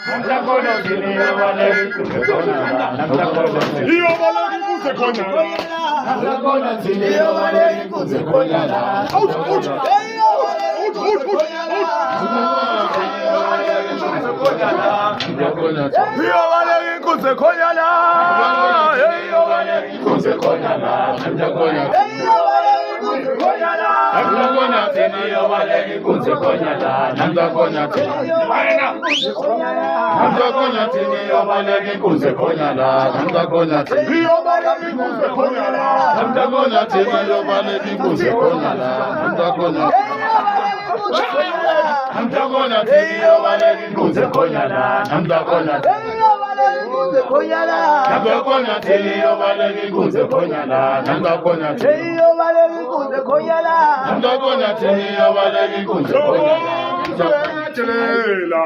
Namtakona tini yobale kuzekonyala. Namtakona tini yobale kuzekonyala. Namtakona tini yobale kuzekonyala. Out. Yobale kuzekonyala. Yobale kuzekonyala. Namtakona Namtakona tini yobale kuzekonyala. Namtakona tini Namtakona tini yobale kuzekonyala. Namtakona tini yobale kuzekonyala. Namtakona tini yobale kuzekonyala. Namtakona Namtakona tini yobale kuzekonyala. Namtakona Namtakona tini yobale kuzekonyala. Namtakona tini yobale kuzekonyala. Namtakona tini yobale kuzekonyala. Telela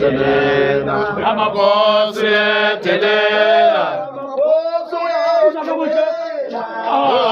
telela amabosi telela amabosi kibawe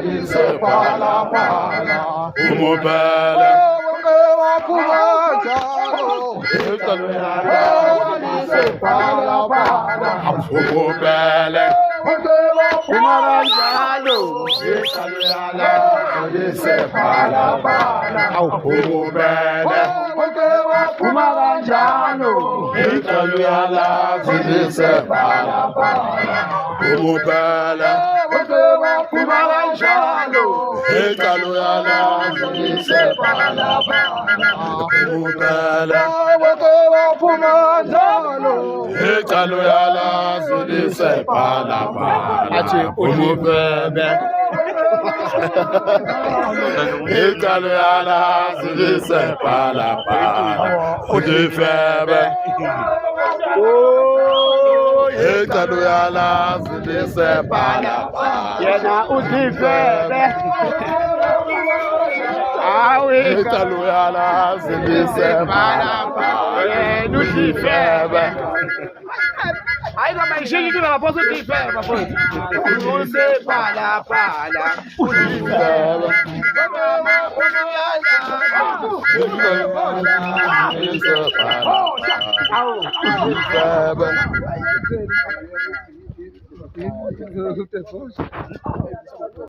zilise pala pala. Umubele. Zilise pala pala. Umubele. Kumaranjalo. Zilise pala pala. Umubele. Kumaranjalo. Zilise pala pala. Umubele. Kumaranjalo. Zilise pala pala. Umubele. Ekalo yala zilise pala pala. Umubele. Ekalo yala zilise pala pala. Udifebe. Ekalo yala zilise pala pala. Yena udifebe. Ekalo yala zilise pala pala. Yena udifebe. Aí vai mais gente que vai posso de fé, papai. Você para.